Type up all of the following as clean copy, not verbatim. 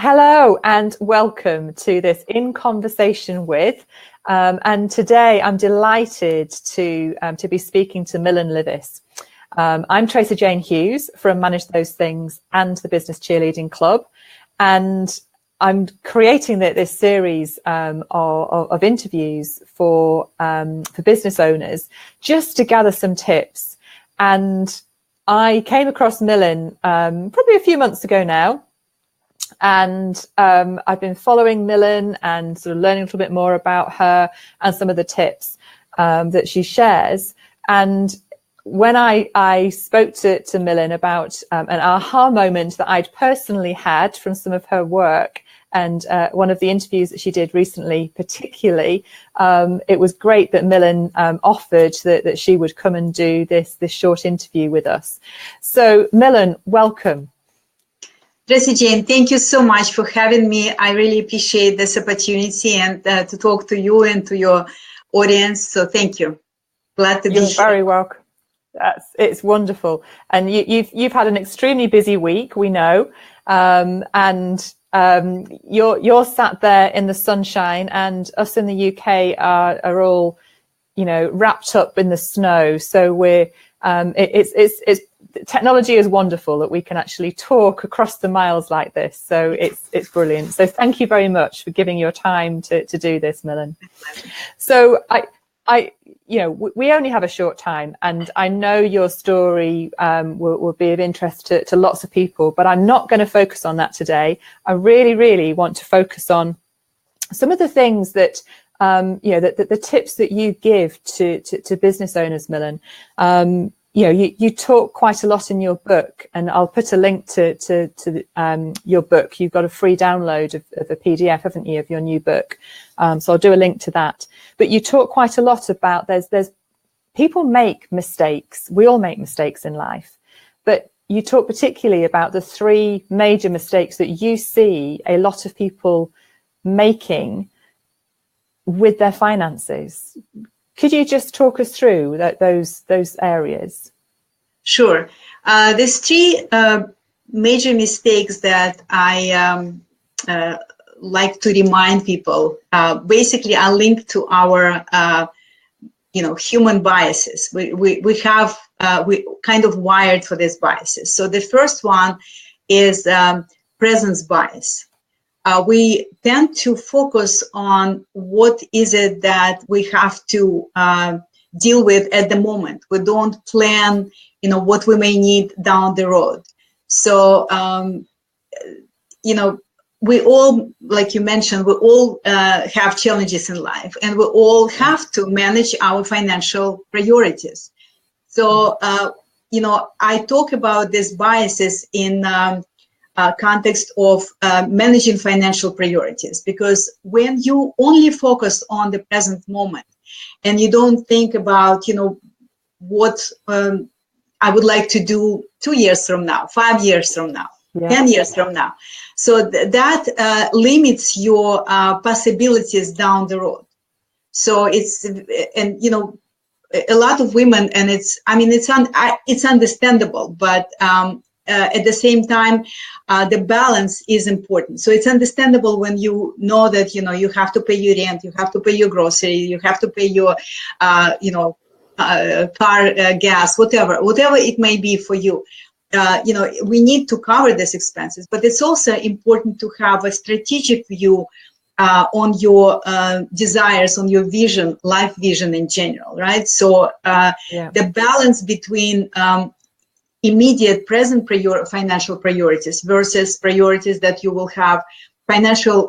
Hello and welcome to this In Conversation With. And today I'm delighted to be speaking to Millen Livis. I'm Tracey-Jane Hughes from Manage Those Things and the Business Cheerleading Club. And I'm creating this series of interviews for business owners just to gather some tips. And I came across Millen probably a few months ago now. And I've been following Millen and sort of learning a little bit more about her and some of the tips that she shares. And when I spoke to Millen about an aha moment that I'd personally had from some of her work and one of the interviews that she did recently, particularly, it was great that Millen offered that she would come and do this short interview with us. So Millen, welcome. Tracey-Jane, thank you so much for having me. I really appreciate this opportunity and to talk to you and to your audience. So thank you. Glad to be here. You're very welcome. It's wonderful. And you've had an extremely busy week, we know. You're sat there in the sunshine, and us in the UK are all, wrapped up in the snow. So it's technology is wonderful that we can actually talk across the miles like this. So it's brilliant. So thank you very much for giving your time to do this, Millen. So we only have a short time, and I know your story will be of interest to lots of people, but I'm not going to focus on that today. I really, really want to focus on some of the things that the tips that you give to business owners, Millen. You talk quite a lot in your book, and I'll put a link to your book. You've got a free download of a PDF, haven't you, of your new book? So I'll do a link to that. But you talk quite a lot about there's people make mistakes. We all make mistakes in life, but you talk particularly about the three major mistakes that you see a lot of people making with their finances. Could you just talk us through those areas? Sure. There's three major mistakes that I like to remind people. Basically, are linked to our human biases. We kind of wired for these biases. So the first one is presence bias. We tend to focus on what is it that we have to deal with at the moment. We don't plan, what we may need down the road. So, we all, like you mentioned, we all have challenges in life, and we all have to manage our financial priorities. So, I talk about these biases in context of managing financial priorities, because when you only focus on the present moment and you don't think about what I would like to do 2 years from now, 5 years from now, 10 years from now, so that limits your possibilities down the road. So a lot of women, and it's understandable, but at the same time, the balance is important. So it's understandable when you know that, you have to pay your rent, you have to pay your grocery, you have to pay your, car gas, whatever it may be for you. We need to cover these expenses, but it's also important to have a strategic view on your desires, on your vision, life vision in general, right? So the balance between immediate present financial priorities versus priorities that you will have, financial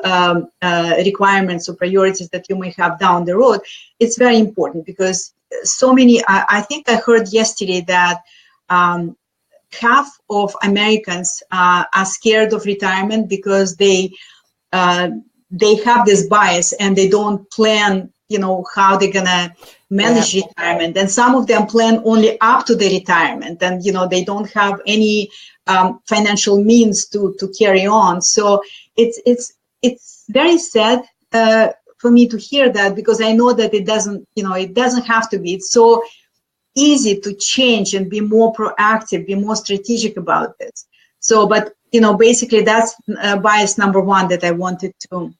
requirements or priorities that you may have down the road, it's very important, because so many, I think I heard yesterday that half of Americans are scared of retirement because they have this bias and they don't plan, how they're gonna manage retirement. And some of them plan only up to the retirement, and they don't have any financial means to carry on. So it's very sad for me to hear that, because I know that it doesn't have to be. It's so easy to change and be more proactive, be more strategic about this. So, but basically that's bias number one that I wanted to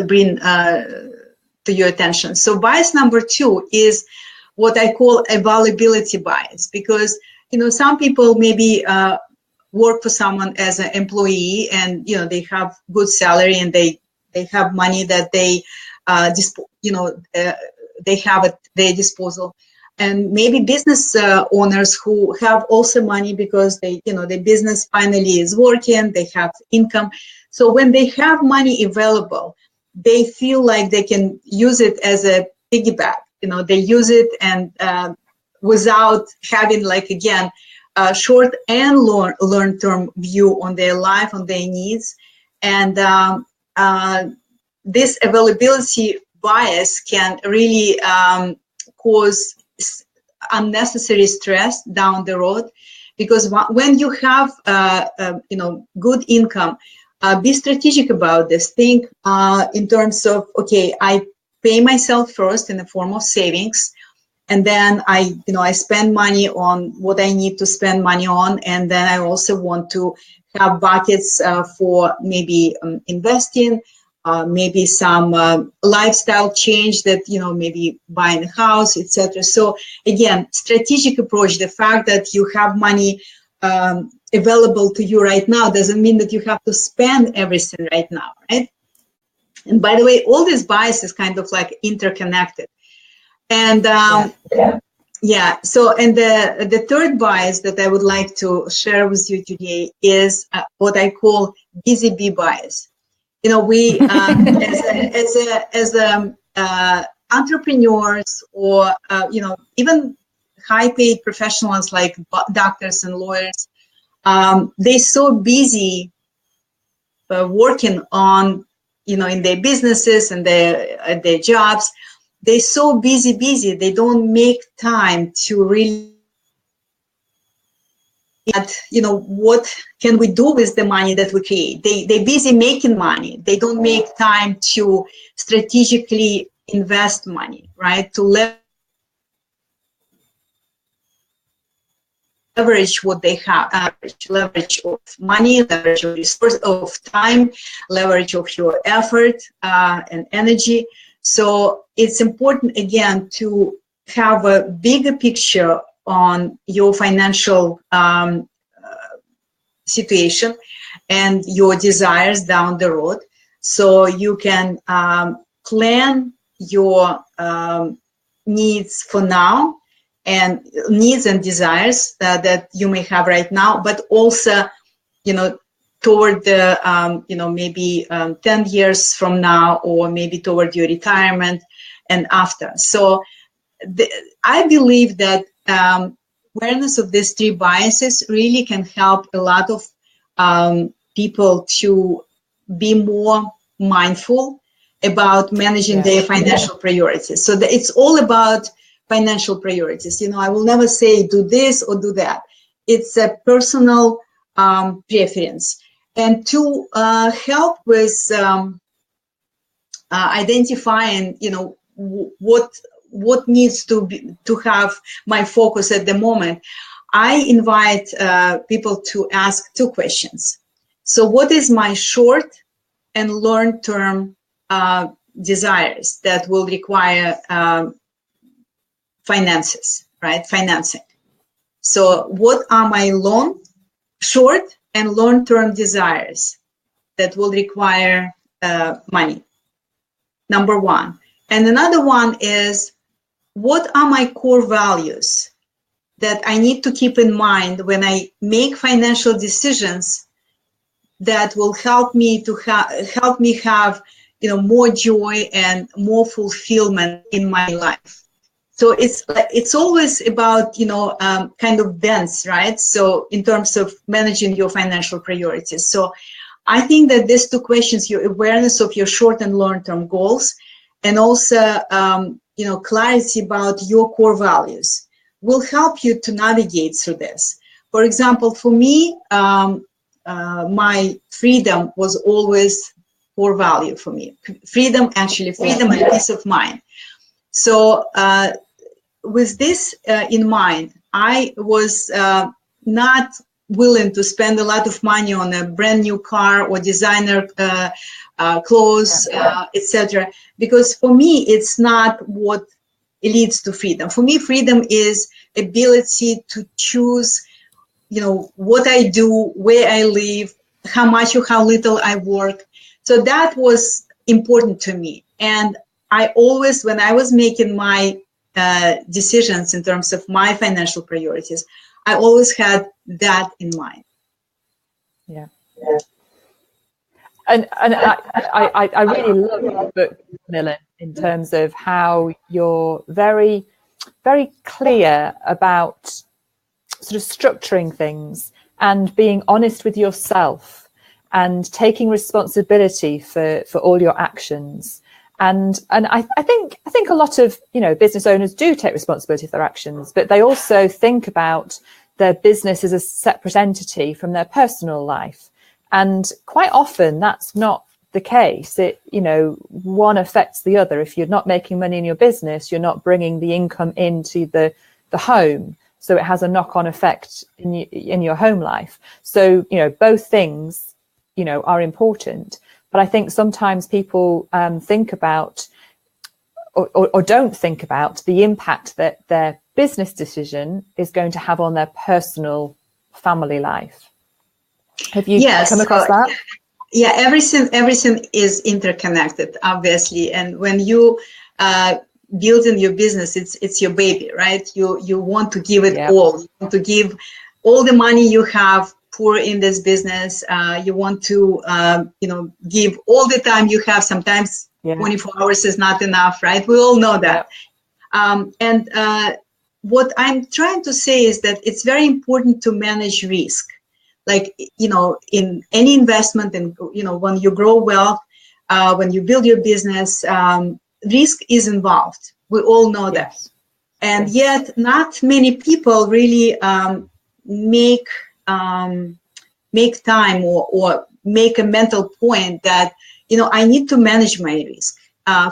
bring to your attention. So bias number two is what I call availability bias, because some people maybe work for someone as an employee, and they have good salary, and they have money that they they have at their disposal. And maybe business owners who have also money because their business finally is working, they have income. So when they have money available, they feel like they can use it as a piggyback. They use it and without having, like, again, a short and long-term view on their life, on their needs. And this availability bias can really cause unnecessary stress down the road, because when you have good income, be strategic about this. Think in terms of, okay, I pay myself first in the form of savings, and then I spend money on what I need to spend money on, and then I also want to have buckets for maybe investing, maybe some lifestyle change, that maybe buying a house, etc. So again, strategic approach. The fact that you have money available to you right now doesn't mean that you have to spend everything right now, right? And by the way, all this bias is kind of like interconnected. And so, and the third bias that I would like to share with you today is what I call busy bee bias. We as entrepreneurs, or even high-paid professionals like doctors and lawyers, they're so busy working on in their businesses and their jobs. They're so busy. They don't make time to really, what can we do with the money that we create? They're busy making money. They don't make time to strategically invest money, right? To leverage what they have, leverage of money, leverage of resource, of time, leverage of your effort and energy. So it's important, again, to have a bigger picture on your financial situation and your desires down the road, so you can plan your needs for now, and needs and desires that you may have right now, but also, toward the, maybe 10 years from now, or maybe toward your retirement and after. So I believe that awareness of these three biases really can help a lot of people to be more mindful about managing their financial priorities. So it's all about financial priorities. I will never say do this or do that. It's a personal preference. And to help with identifying, what needs to have my focus at the moment, I invite people to ask two questions. So what is my short and long-term desires that will require finances, right? Financing. So what are my short and long-term desires that will require money? Number one. And another one is, what are my core values that I need to keep in mind when I make financial decisions that will help me to have more joy and more fulfillment in my life? So it's always about kind of dense, right? So in terms of managing your financial priorities. So I think that these two questions, your awareness of your short and long-term goals, and also clarity about your core values, will help you to navigate through this. For example, for me, my freedom was always core value for me. Freedom and peace of mind. So with this in mind, I was not willing to spend a lot of money on a brand new car or designer clothes, etc. Because for me, it's not what leads to freedom. For me, freedom is ability to choose, what I do, where I live, how much or how little I work. So that was important to me. And I always, when I was making my decisions in terms of my financial priorities, I always had that in mind. Yeah. And I really love your book, Millen, in terms of how you're very, very clear about sort of structuring things and being honest with yourself and taking responsibility for all your actions. And I think a lot of, business owners do take responsibility for their actions, but they also think about their business as a separate entity from their personal life. And quite often that's not the case. One affects the other. If you're not making money in your business, you're not bringing the income into the home. So it has a knock-on effect in your home life. So, both things, are important. But I think sometimes people think about or don't think about the impact that their business decision is going to have on their personal family life. Have you come across that? Yeah, everything is interconnected, obviously. And when you build in your business, it's your baby, right? You want to give it all. You want to give all the money you have, pour in this business. You want to, give all the time you have. Sometimes 24 hours is not enough, right? We all know that. What I'm trying to say is that it's very important to manage risk. Like, in any investment and, when you grow wealth, when you build your business, risk is involved. We all know that. And yet not many people really make time or make a mental point that, I need to manage my risk.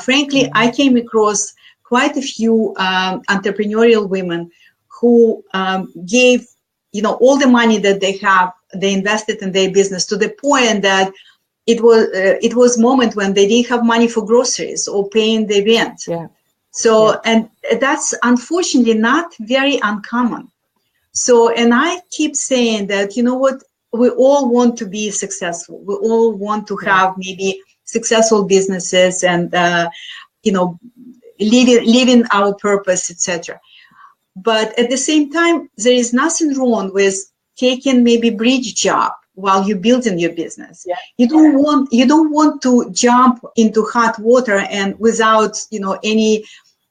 Frankly, I came across quite a few entrepreneurial women who gave, all the money that they have, they invested in their business to the point that it was moment when they didn't have money for groceries or paying the rent. So, and that's unfortunately not very uncommon. So, and I keep saying that, we all want to be successful. We all want to have maybe successful businesses and, living our purpose, etc. But at the same time, there is nothing wrong with taking maybe bridge job while you're building your business. You don't want to jump into hot water and without, any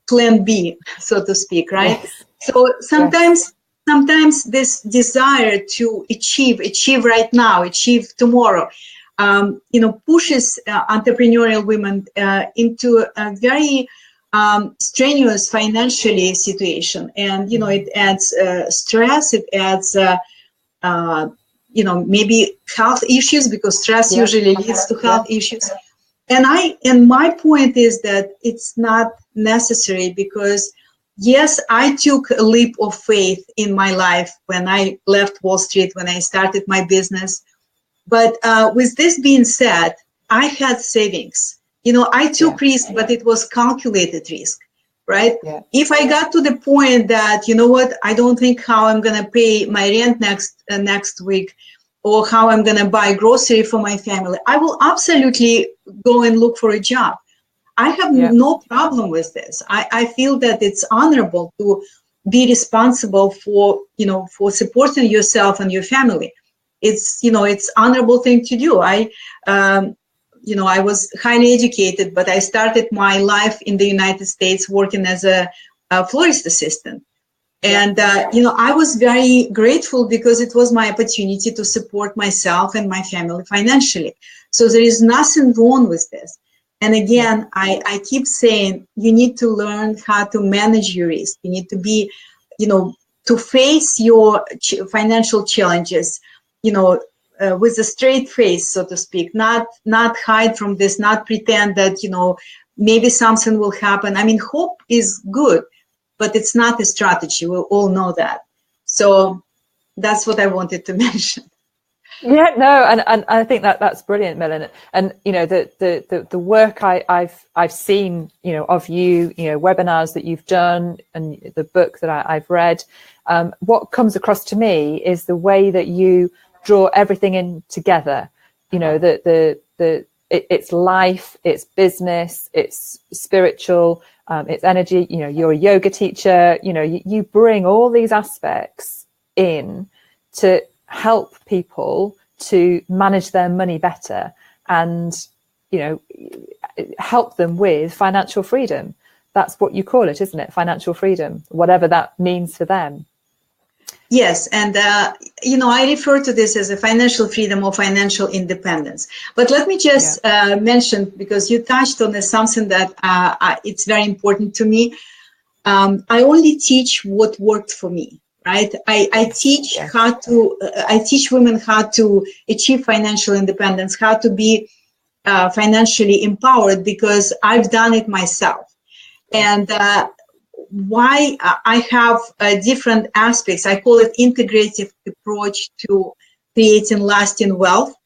plan B, so to speak, right? So sometimes this desire to achieve right now, achieve tomorrow, pushes entrepreneurial women into a very strenuous financially situation. And, it adds stress, it adds, maybe health issues, because stress usually leads to health issues. And my point is that it's not necessary, because yes, I took a leap of faith in my life when I left Wall Street, when I started my business. But with this being said, I had savings. I took risk, but it was calculated risk, right? If I got to the point that, I don't think how I'm going to pay my rent next week, or how I'm going to buy grocery for my family, I will absolutely go and look for a job. I have no problem with this. I feel that it's honorable to be responsible for, for supporting yourself and your family. It's, it's honorable thing to do. I was highly educated, but I started my life in the United States working as a florist assistant. And, I was very grateful, because it was my opportunity to support myself and my family financially. So there is nothing wrong with this. And again, I keep saying, you need to learn how to manage your risk. You need to be, to face your financial challenges, with a straight face, so to speak, not hide from this, not pretend that, maybe something will happen. I mean, hope is good, but it's not a strategy. We all know that. So That's what I wanted to mention. Yeah, no, and I think that's brilliant, Millen. And you know, the work I've seen, you know, of you, you know, webinars that you've done, and the book that I've read. What comes across to me is the way that you draw everything in together. You know, it's life, it's business, it's spiritual, it's energy. You know, you're a yoga teacher. You know, you bring all these aspects in to help people to manage their money better, and you know, help them with financial freedom. That's what you call it, isn't it? Financial freedom, whatever that means for them. Yes, and you know, I refer to this as a financial freedom or financial independence. But let me just mention, because you touched on something that it's very important to me. I only teach what worked for me. Right, I teach I teach women how to achieve financial independence, how to be financially empowered, because I've done it myself. And why I have different aspects. I call it integrative approach to creating lasting wealth.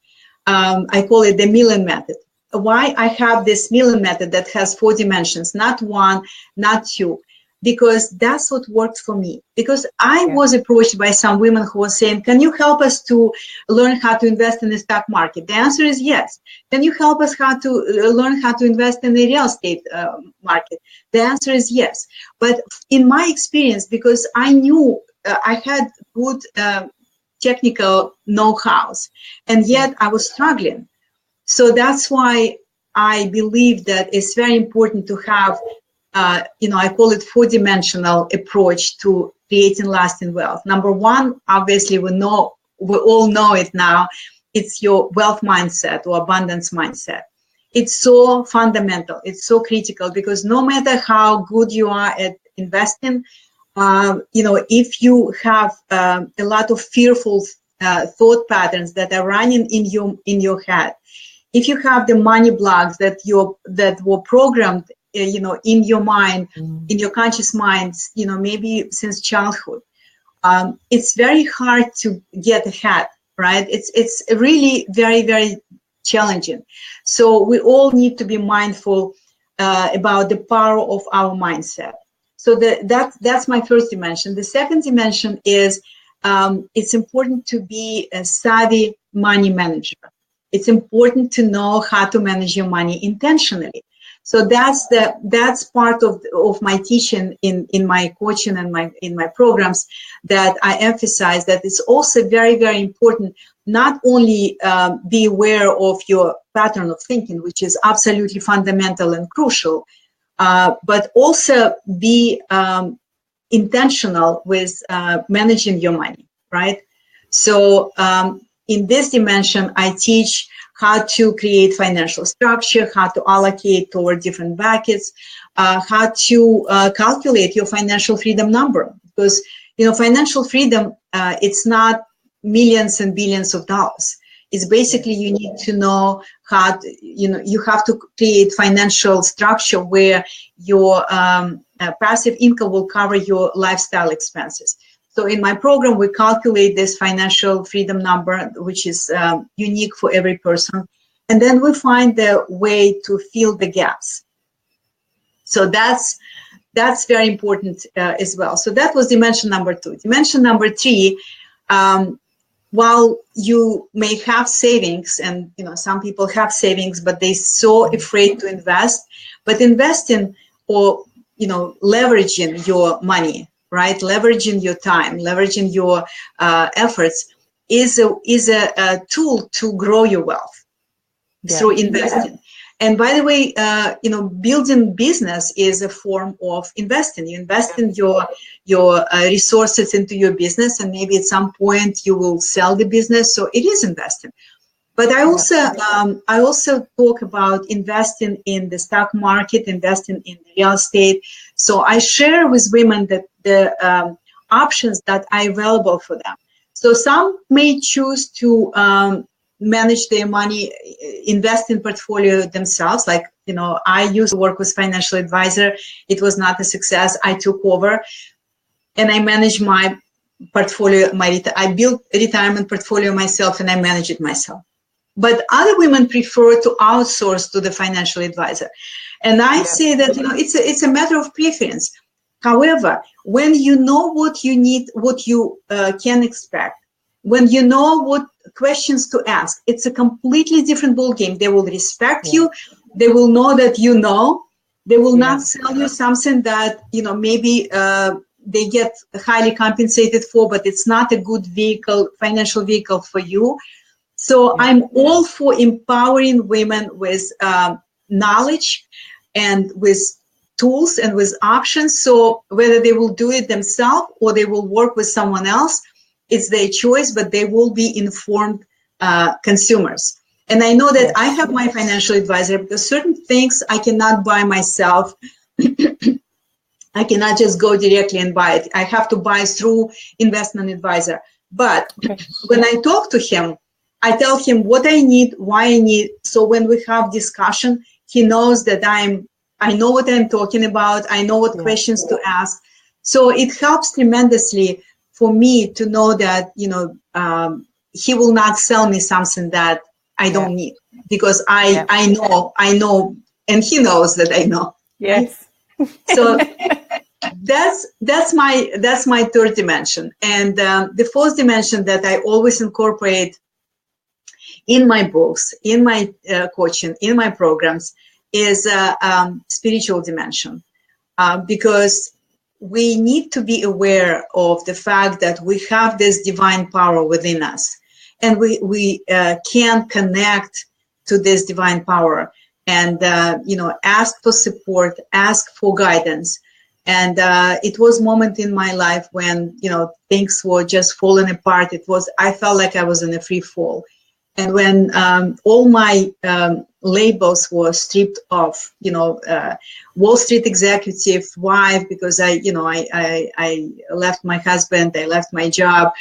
I call it the Millen method. Why I have this Millen method that has 4 dimensions, not 1, not 2. Because that's what worked for me. Because I was approached by some women who were saying, can you help us to learn how to invest in the stock market? The answer is yes. Can you help us how to learn how to invest in the real estate market? The answer is yes. But in my experience, because I knew I had good technical know-hows, and yet I was struggling. So that's why I believe that it's very important to have you know, I call it 4-dimensional approach to creating lasting wealth. Number 1, obviously, we all know it now. It's your wealth mindset or abundance mindset. It's so fundamental. It's so critical, because no matter how good you are at investing, you know, if you have a lot of fearful thought patterns that are running in your head, if you have the money blocks that were programmed, you know, in your mind, in your conscious mind, you know, maybe since childhood, it's very hard to get ahead, right? It's really very, very challenging. So we all need to be mindful about the power of our mindset. So that's my first dimension. The second dimension is it's important to be a savvy money manager. It's important to know how to manage your money intentionally. So that's part of my teaching in my coaching and in my programs, that I emphasize that it's also very, very important not only be aware of your pattern of thinking, which is absolutely fundamental and crucial, but also be intentional with managing your money, right? So in this dimension, I teach how to create financial structure, how to allocate toward different buckets, how to calculate your financial freedom number. Because, you know, financial freedom, it's not millions and billions of dollars. It's basically, you need to know how to, you know, you have to create financial structure where your passive income will cover your lifestyle expenses. So in my program, we calculate this financial freedom number, which is unique for every person. And then we find the way to fill the gaps. So that's very important as well. So that was dimension number 2. Dimension number 3, while you may have savings, and you know, some people have savings, but they're so afraid to invest. But investing, or you know, leveraging your money, right? Leveraging your time, leveraging your efforts is a tool to grow your wealth through investing. And by the way, you know, building business is a form of investing. You invest in your resources into your business, and maybe at some point you will sell the business. So it is investing. But I also talk about investing in the stock market, investing in real estate. So I share with women that the options that are available for them. So some may choose to manage their money, invest in portfolio themselves. Like, you know, I used to work with financial advisor. It was not a success. I took over and I managed my portfolio, I built a retirement portfolio myself, and I manage it myself. But other women prefer to outsource to the financial advisor. And I say that, you know, it's a matter of preference. However, when you know what you need, what you can expect, when you know what questions to ask, it's a completely different ballgame. They will respect you. They will know that you know. They will not sell you something that, you know, maybe they get highly compensated for, but it's not a good vehicle, financial vehicle for you. So I'm all for empowering women with knowledge and with tools and with options. So whether they will do it themselves or they will work with someone else, it's their choice, but they will be informed consumers. And I know that I have my financial advisor, because certain things I cannot buy myself. I cannot just go directly and buy it. I have to buy through investment advisor. But when I talk to him, I tell him what I need, why I need. So when we have discussion, he knows that I know what I'm talking about. I know what questions to ask. So it helps tremendously for me to know that, you know, he will not sell me something that I don't need, because I know, and he knows that I know. Yes. Right? So that's my third dimension. And the fourth dimension that I always incorporate in my books, in my coaching, in my programs, is spiritual dimension, because we need to be aware of the fact that we have this divine power within us, and we can connect to this divine power and you know, ask for support, ask for guidance. And it was a moment in my life when, you know, things were just falling apart. I felt like I was in a free fall. And when all my labels were stripped off, you know, Wall Street executive wife, because I left my husband, I left my job,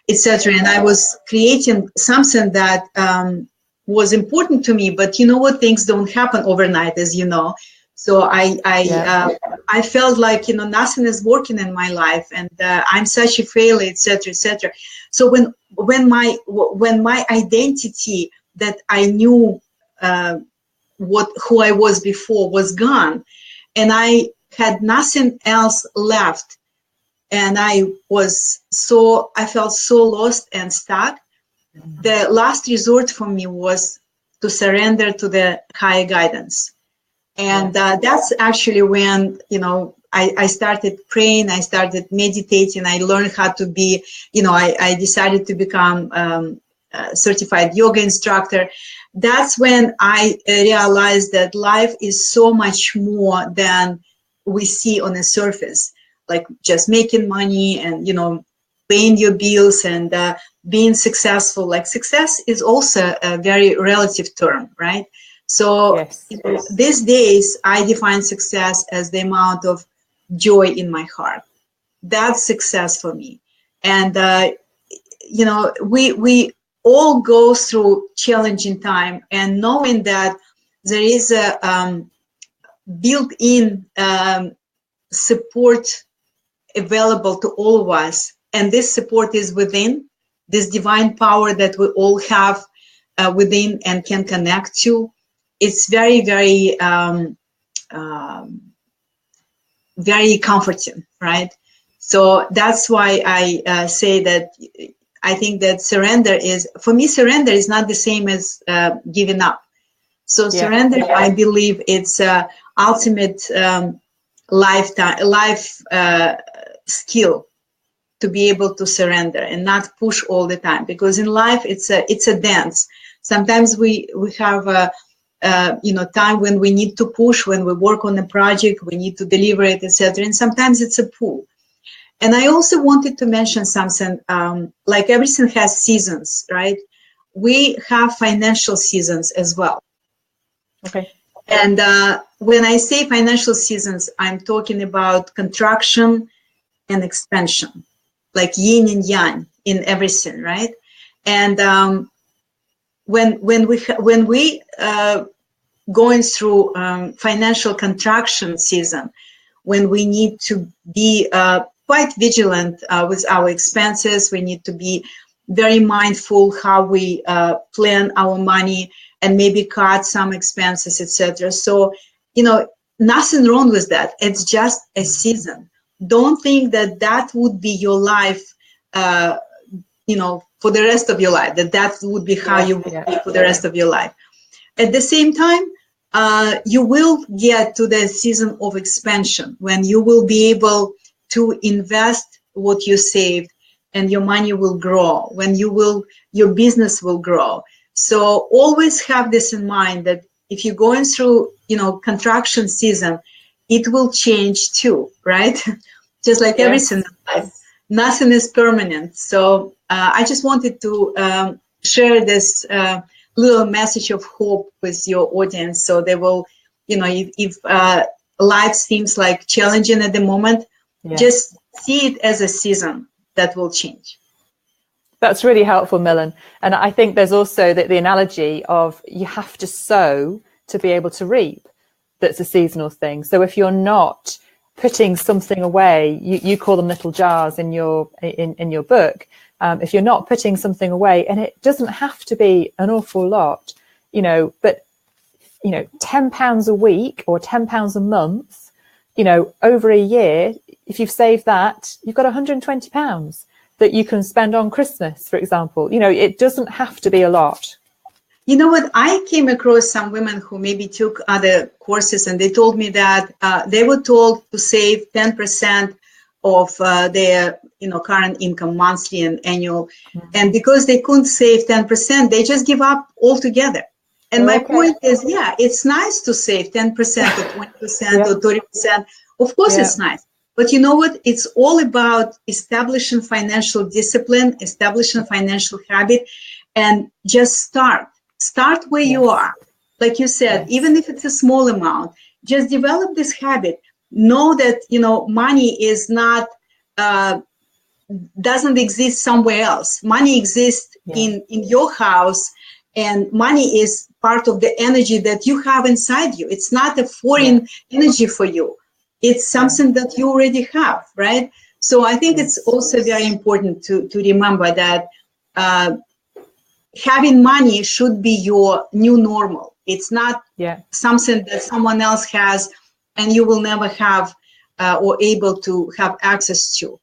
etc. And I was creating something that was important to me. But you know what? Things don't happen overnight, as you know. So I felt like, you know, nothing is working in my life, and I'm such a failure, etc., etc. So when my identity that I knew who I was before was gone, and I had nothing else left, and I felt so lost and stuck. The last resort for me was to surrender to the higher guidance. And that's actually when, you know, I started praying, I started meditating, I learned how to be, you know, I decided to become a certified yoga instructor. That's when I realized that life is so much more than we see on the surface, like just making money and, you know, paying your bills and being successful. Like, success is also a very relative term, right? So these days, I define success as the amount of joy in my heart. That's success for me. And, you know, we all go through challenging time, and knowing that there is a built-in support available to all of us, and this support is within, this divine power that we all have within and can connect to. It's very, very, very comforting, right? So that's why I say that I think that surrender is, for me, surrender is not the same as giving up. So surrender, I believe it's ultimate life skill to be able to surrender and not push all the time. Because in life, it's a dance. Sometimes we have a you know, time when we need to push, when we work on a project, we need to deliver it, etc. And sometimes it's a pull. And I also wanted to mention something, like everything has seasons, right? We have financial seasons as well. Okay. And when I say financial seasons, I'm talking about contraction and expansion, like yin and yang in everything, right? And when we going through financial contraction season, when we need to be quite vigilant with our expenses. We need to be very mindful how we plan our money and maybe cut some expenses, etc. So, nothing wrong with that. It's just a season. Don't think that that would be your life, for the rest of your life, that would be how you would be for the rest of your life. At the same time, you will get to the season of expansion when you will be able to invest what you saved and your money will grow, when your business will grow. So always have this in mind that if you're going through, contraction season, it will change too, right? Just like everything in life, nothing is permanent. So I just wanted to share this little message of hope with your audience, so they will, if life seems like challenging at the moment, just see it as a season that will change. That's really helpful, Millen. And I think there's also the analogy of you have to sow to be able to reap. That's a seasonal thing. So if you're not putting something away, you call them little jars in your book. If you're not putting something away, and it doesn't have to be an awful lot, but £10 a week or £10 a month, over a year, if you've saved that, you've got £120 that you can spend on Christmas, for example. It doesn't have to be a lot. You know what? I came across some women who maybe took other courses, and they told me that they were told to save 10% of their current income, monthly and annual. And because they couldn't save 10%, they just give up altogether. And my point is, it's nice to save 10% or 20% or 30%. Of course, it's nice. But you know what? It's all about establishing financial discipline, establishing financial habit, and just start. Start where you are. Like you said, even if it's a small amount, just develop this habit. Know that, money is not, doesn't exist somewhere else. Money exists in your house, and money is part of the energy that you have inside you. It's not a foreign energy for you. It's something that you already have, right? So I think it's also very important to remember that having money should be your new normal. It's not something that someone else has and you will never have or able to have access to.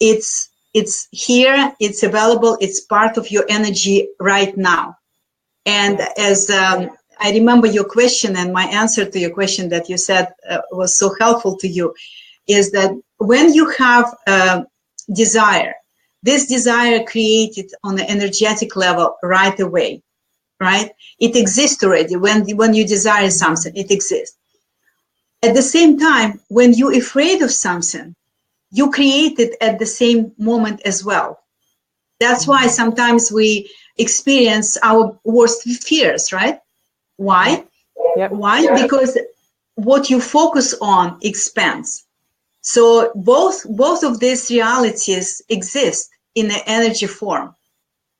It's here, it's available, it's part of your energy right now. And as I remember your question, and my answer to your question that you said was so helpful to you, is that when you have desire, this desire created on an energetic level right away, right? It exists already. When you desire something, it exists. At the same time, when you're afraid of something, you create it at the same moment as well. That's why sometimes we experience our worst fears, right? Why? Why? Because what you focus on expands. So both of these realities exist in an energy form.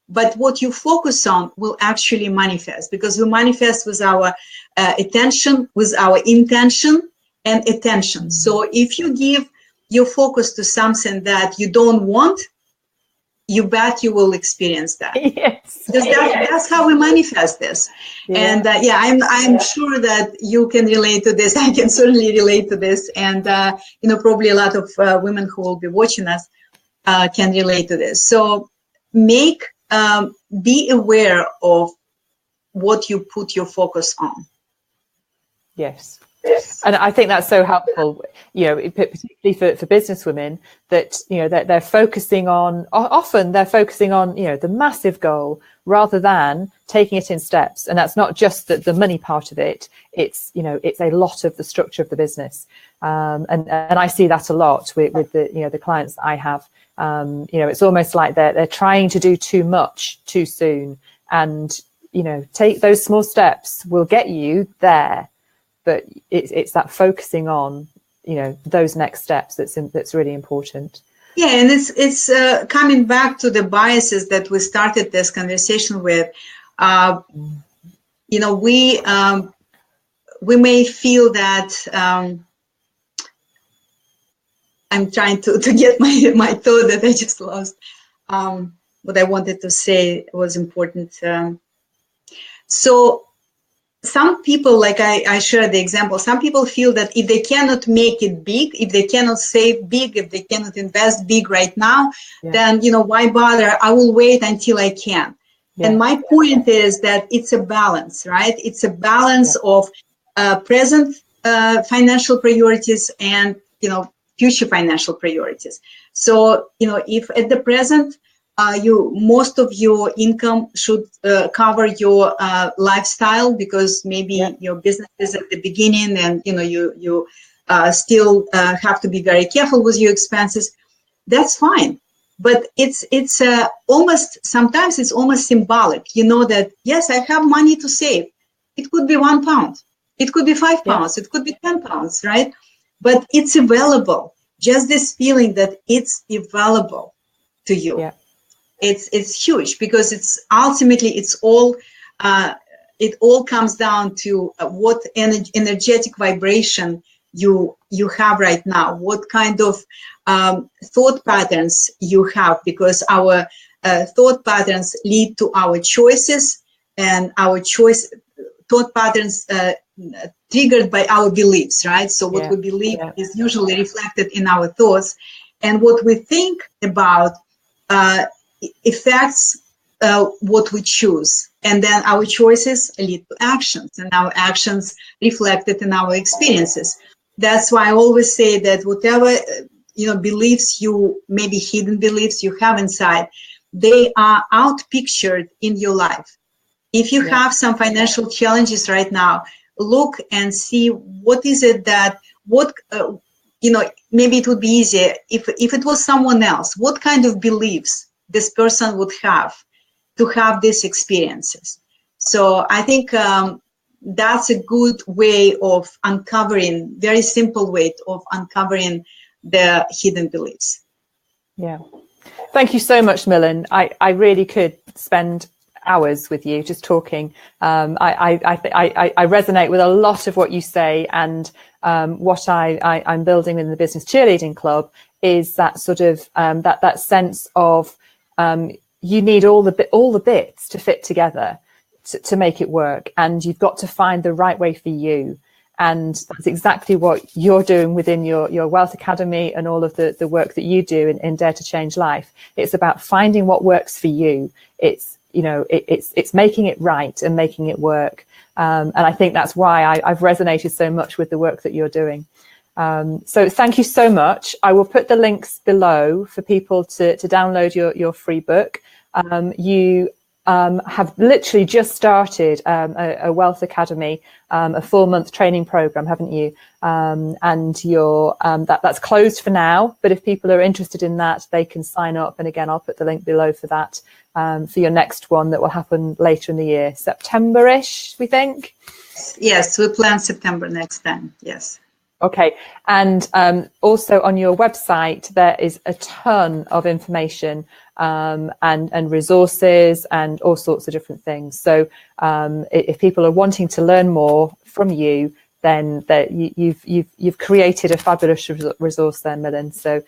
But what you focus on will actually manifest, because we manifest with our attention, with our intention and attention. So if you give your focus to something that you don't want, you bet you will experience that. Because that's how we manifest this. And I'm sure that you can relate to this. I can certainly relate to this. And, probably a lot of women who will be watching us can relate to this. So be aware of what you put your focus on. Yes. And I think that's so helpful, particularly for business women, that, that they're focusing on, often they're focusing on, the massive goal rather than taking it in steps. And that's not just the money part of it. It's, it's a lot of the structure of the business. And I see that a lot with the, the clients that I have. It's almost like they're trying to do too much too soon, and, take those small steps will get you there. But it's that focusing on, those next steps that's really important. Yeah, and it's coming back to the biases that we started this conversation with. We may feel that I'm trying to get my thought that I just lost. What I wanted to say was important. So some people, like I shared the example, some people feel that if they cannot make it big, if they cannot save big, if they cannot invest big right now, then, why bother? I will wait until I can. And my point is that it's a balance, right? It's a balance of present financial priorities and, future financial priorities. So, if at the present, most of your income should cover your lifestyle, because maybe your business is at the beginning and, you still have to be very careful with your expenses. That's fine. But it's almost, sometimes it's almost symbolic, that, yes, I have money to save. It could be £1. It could be £5. It could be £10, right? But it's available. Just this feeling that it's available to you. Yeah. It's huge, because it's ultimately, it all comes down to what energetic vibration you have right now, what kind of thought patterns you have, because our thought patterns lead to our choices, and our thought patterns triggered by our beliefs, right? So what we believe is usually reflected in our thoughts, and what we think about affects what we choose, and then our choices lead to actions, and our actions reflected in our experiences. That's why I always say that whatever beliefs maybe hidden beliefs you have inside, they are outpictured in your life. If you have some financial challenges right now, look and see what is it that maybe it would be easier if it was someone else. What kind of beliefs this person would have to have these experiences? So I think that's a good way of uncovering, very simple way of uncovering the hidden beliefs. Yeah. Thank you so much, Millen. I really could spend hours with you just talking. I resonate with a lot of what you say, and what I'm building in the Business Cheerleading Club is that sort of that sense of you need all the bits to fit together to make it work, and you've got to find the right way for you. And that's exactly what you're doing within your Wealth Academy and all of the work that you do in Dare to Change Life. It's about finding what works for you. It's making it right and making it work. And I think that's why I've resonated so much with the work that you're doing. So thank you so much. I will put the links below for people to download your free book. You have literally just started a Wealth Academy, a 4-month training program, haven't you? And you're that's closed for now. But if people are interested in that, they can sign up. And again, I'll put the link below for that, for your next one that will happen later in the year, September-ish, we think. Yes, we plan September next time. Yes. Okay, and also on your website there is a ton of information and resources and all sorts of different things. So if people are wanting to learn more from you, then you've created a fabulous resource there, Millen. So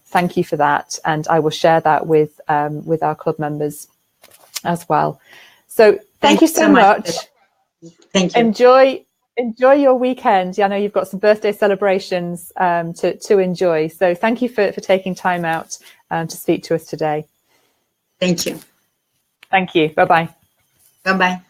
thank you for that, and I will share that with our club members as well. So thank you so much. Thank you. Enjoy your weekend. I know you've got some birthday celebrations to enjoy. So thank you for taking time out to speak to us today. Thank you. Thank you. Bye-bye. Bye-bye.